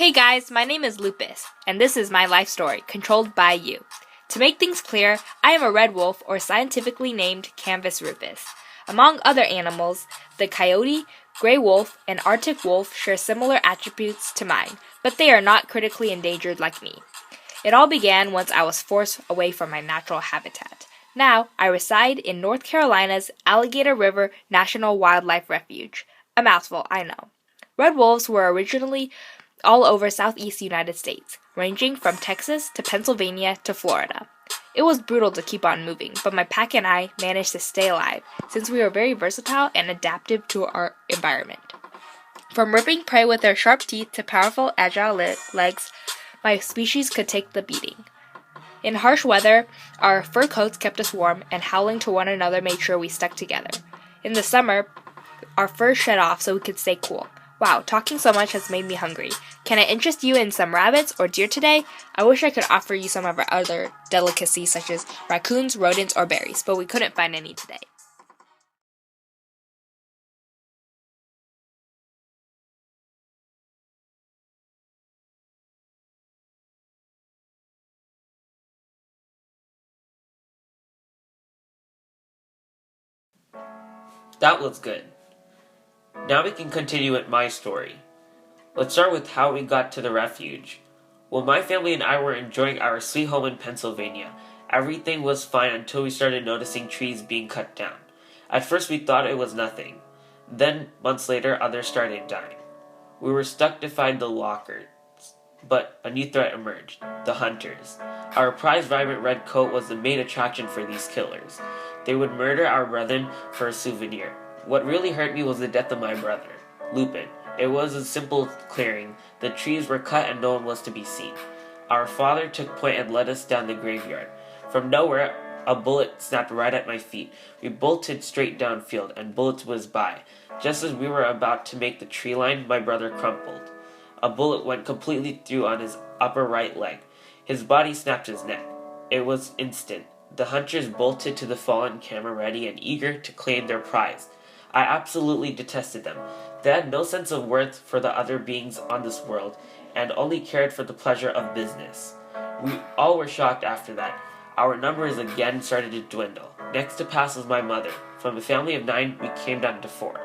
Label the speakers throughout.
Speaker 1: Hey guys, my name is Lupus, and this is my life story, controlled by you. To make things clear, I am a red wolf, or scientifically named Canvas rufus. Among other animals, the coyote, gray wolf, and Arctic wolf share similar attributes to mine, but they are not critically endangered like me. It all began once I was forced away from my natural habitat. Now, I reside in North Carolina's Alligator River National Wildlife Refuge. A mouthful, I know. Red wolves were originally all over southeast United States, ranging from Texas to Pennsylvania to Florida. It was brutal to keep on moving, but my pack and I managed to stay alive since we are very versatile and adaptive to our environment. From ripping prey with their sharp teeth to powerful, agile legs, my species could take the beating. In harsh weather, our fur coats kept us warm, and howling to one another made sure we stuck together. In the summer, our fur shed off so we could stay cool. Wow, talking so much has made me hungry. Can I interest you in some rabbits or deer today? I wish I could offer you some of our other delicacies such as raccoons, rodents, or berries, but we couldn't find any today.
Speaker 2: That was good. Now we can continue with my story. Let's start with how we got to the refuge. When my family and I were enjoying our sweet home in Pennsylvania, everything was fine until we started noticing trees being cut down. At first we thought it was nothing. Then, months later, others started dying. We were stuck to find the lockers, but a new threat emerged: the hunters. Our prized vibrant red coat was the main attraction for these killers. They would murder our brethren for a souvenir. What really hurt me was the death of my brother, Lupin. It was a simple clearing. The trees were cut and no one was to be seen. Our father took point and led us down the graveyard. From nowhere, a bullet snapped right at my feet. We bolted straight downfield, and bullets whizzed by. Just as we were about to make the tree line, my brother crumpled. A bullet went completely through on his upper right leg. His body snapped his neck. It was instant. The hunters bolted to the fallen camera ready and eager to claim their prize. I absolutely detested them. They had no sense of worth for the other beings on this world, and only cared for the pleasure of business. We all were shocked after that. Our numbers again started to dwindle. Next to pass was my mother. From a family of 9, we came down to 4.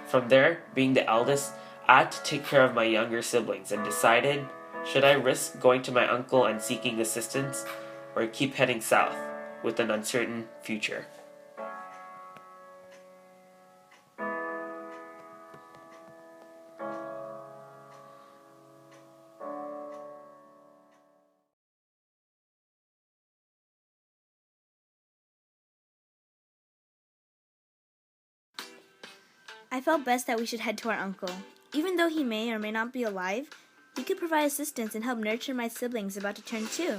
Speaker 2: From there, being the eldest, I had to take care of my younger siblings and decided, should I risk going to my uncle and seeking assistance, or keep heading south with an uncertain future?
Speaker 3: I felt best that we should head to our uncle. Even though he may or may not be alive, he could provide assistance and help nurture my siblings about to turn 2.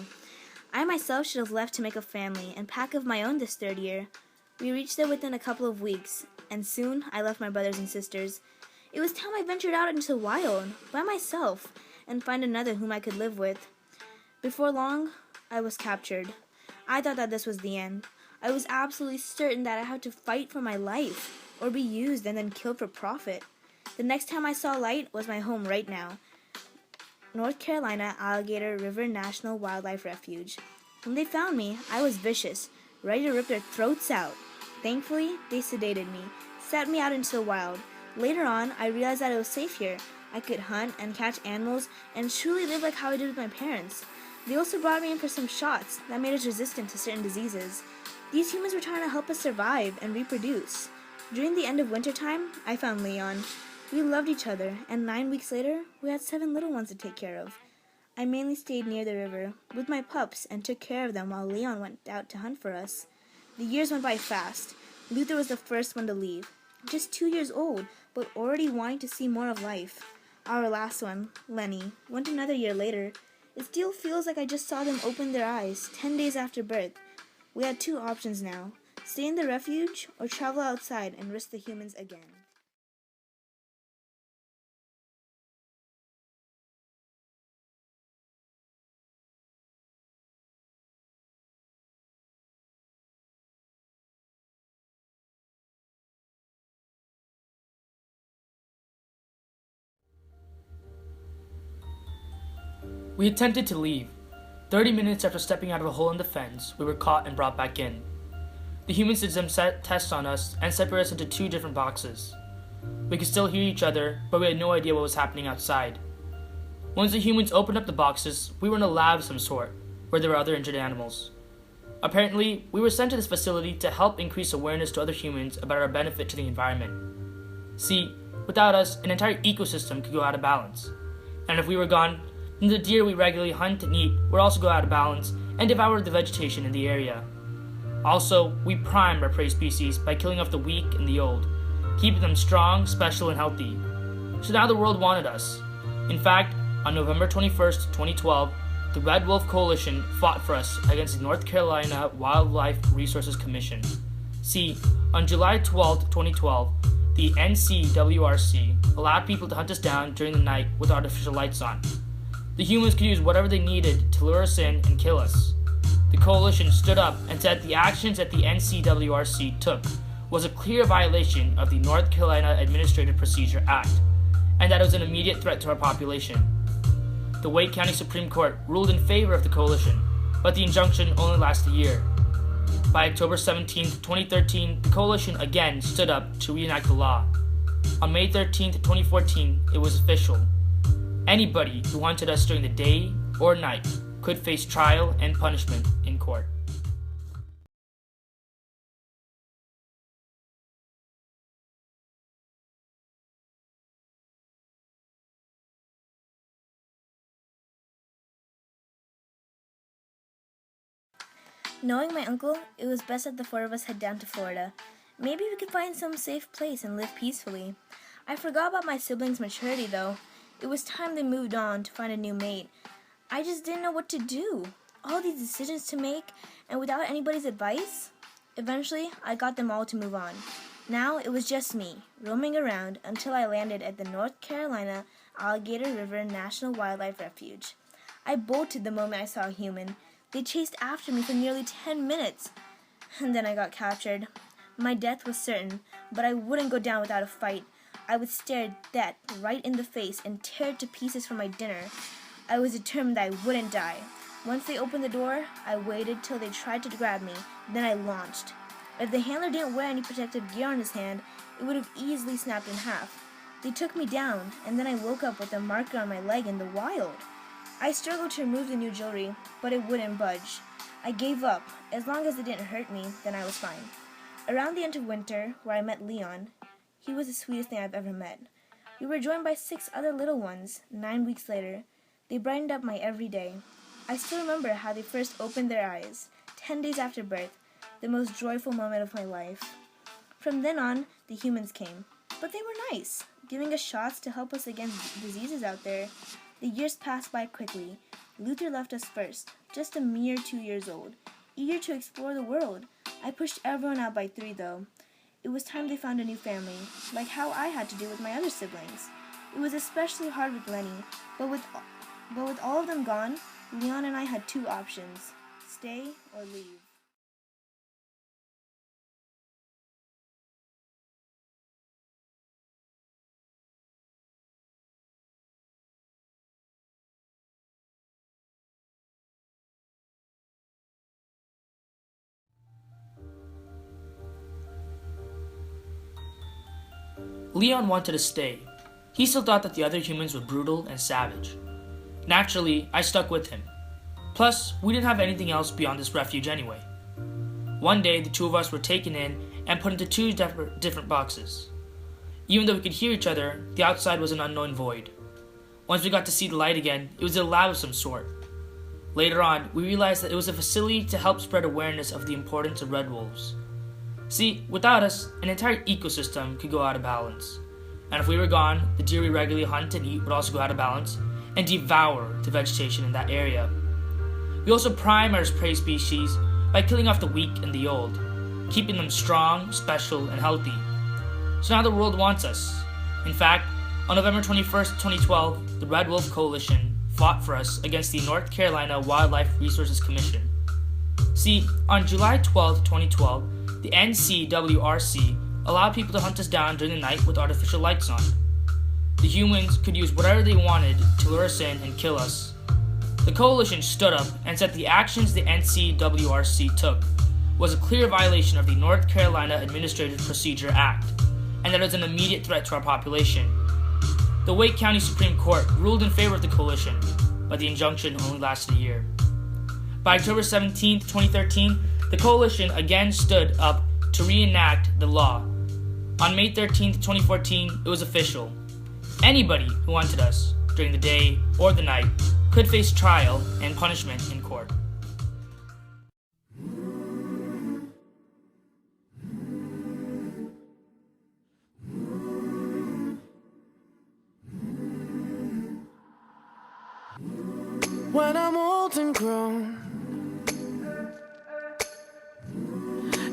Speaker 3: I myself should have left to make a family and pack of my own this 3rd year. We reached there within a couple of weeks, and soon I left my brothers and sisters. It was time I ventured out into the wild, by myself, and find another whom I could live with. Before long, I was captured. I thought that this was the end. I was absolutely certain that I had to fight for my life, or be used and then killed for profit. The next time I saw light was my home right now, North Carolina Alligator River National Wildlife Refuge. When they found me, I was vicious, ready to rip their throats out. Thankfully, they sedated me, set me out into the wild. Later on, I realized that it was safe here. I could hunt and catch animals and truly live like how I did with my parents. They also brought me in for some shots that made us resistant to certain diseases. These humans were trying to help us survive and reproduce. During the end of wintertime, I found Leon. We loved each other, and 9 weeks later, we had 7 little ones to take care of. I mainly stayed near the river with my pups and took care of them while Leon went out to hunt for us. The years went by fast. Luther was the first one to leave. Just 2 years old, but already wanting to see more of life. Our last one, Lenny, went another year later. It still feels like I just saw them open their eyes 10 days after birth. We had 2 options now: stay in the refuge or travel outside and risk the humans again.
Speaker 4: We attempted to leave. 30 minutes after stepping out of a hole in the fence, we were caught and brought back in. The humans did some tests on us and separated us into 2 different boxes. We could still hear each other, but we had no idea what was happening outside. Once the humans opened up the boxes, we were in a lab of some sort, where there were other injured animals. Apparently, we were sent to this facility to help increase awareness to other humans about our benefit to the environment. See, without us, an entire ecosystem could go out of balance. And if we were gone, then the deer we regularly hunt and eat would also go out of balance and devour the vegetation in the area. Also, we primed our prey species by killing off the weak and the old, keeping them strong, special, and healthy. So now the world wanted us. In fact, on November 21st, 2012, the Red Wolf Coalition fought for us against the North Carolina Wildlife Resources Commission. See, on July 12, 2012, the NCWRC allowed people to hunt us down during the night with artificial lights on. The humans could use whatever they needed to lure us in and kill us. The coalition stood up and said the actions that the NCWRC took was a clear violation of the North Carolina Administrative Procedure Act, and that it was an immediate threat to our population. The Wake County Supreme Court ruled in favor of the coalition, but the injunction only lasted a year. By October 17, 2013, the coalition again stood up to reenact the law. On May 13, 2014, it was official. Anybody who hunted us during the day or night could face trial and punishment in court.
Speaker 3: Knowing my uncle, it was best that the 4 of us head down to Florida. Maybe we could find some safe place and live peacefully. I forgot about my siblings' maturity, though. It was time they moved on to find a new mate. I just didn't know what to do. All these decisions to make, and without anybody's advice. Eventually, I got them all to move on. Now it was just me, roaming around until I landed at the North Carolina Alligator River National Wildlife Refuge. I bolted the moment I saw a human. They chased after me for nearly 10 minutes. And then I got captured. My death was certain, but I wouldn't go down without a fight. I would stare death right in the face and tear it to pieces for my dinner. I was determined that I wouldn't die. Once they opened the door, I waited till they tried to grab me, then I launched. If the handler didn't wear any protective gear on his hand, it would have easily snapped in half. They took me down, and then I woke up with a marker on my leg in the wild. I struggled to remove the new jewelry, but it wouldn't budge. I gave up. As long as it didn't hurt me, then I was fine. Around the end of winter, where I met Leon, he was the sweetest thing I've ever met. We were joined by 6 other little ones. 9 weeks later, they brightened up my every day. I still remember how they first opened their eyes, 10 days after birth, the most joyful moment of my life. From then on, the humans came. But they were nice, giving us shots to help us against diseases out there. The years passed by quickly. Luther left us first, just a mere 2 years old, eager to explore the world. I pushed everyone out by 3, though. It was time they found a new family, like how I had to do with my other siblings. It was especially hard with Lenny, but with all of them gone, Leon and I had 2 options: stay or leave.
Speaker 4: Leon wanted to stay. He still thought that the other humans were brutal and savage. Naturally, I stuck with him. Plus, we didn't have anything else beyond this refuge anyway. One day, the 2 of us were taken in and put into 2 different boxes. Even though we could hear each other, the outside was an unknown void. Once we got to see the light again, it was a lab of some sort. Later on, we realized that it was a facility to help spread awareness of the importance of red wolves. See, without us, an entire ecosystem could go out of balance. And if we were gone, the deer we regularly hunt and eat would also go out of balance and devour the vegetation in that area. We also prime our prey species by killing off the weak and the old, keeping them strong, special, and healthy. So now the world wants us. In fact, on November 21st, 2012, the Red Wolf Coalition fought for us against the North Carolina Wildlife Resources Commission. See, on July 12, 2012, the NCWRC allowed people to hunt us down during the night with artificial lights on. The humans could use whatever they wanted to lure us in and kill us. The coalition stood up and said the actions the NCWRC took was a clear violation of the North Carolina Administrative Procedure Act, and that it was an immediate threat to our population. The Wake County Supreme Court ruled in favor of the coalition, but the injunction only lasted a year. By October 17, 2013, the coalition again stood up to reenact the law. On May 13, 2014, it was official. Anybody who wanted us, during the day or the night, could face trial and punishment in court.
Speaker 5: When I'm old and grown,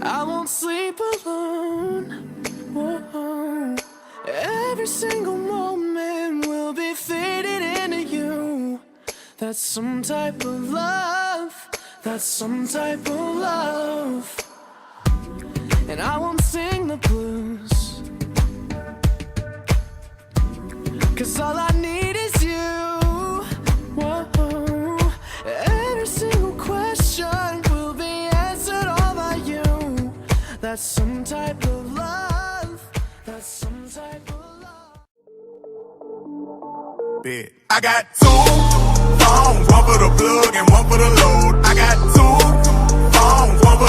Speaker 5: I won't sleep alone. Whoa. Every single moment will be faded into you. That's some type of love. That's some type of love. And I won't sing the blues, 'cause all I need is you. Whoa. Every single question will be answered all by you. That's some type of love. That's some type of love.
Speaker 6: I got 2 phones, one for the plug and one for the load. I got 2 phones, one for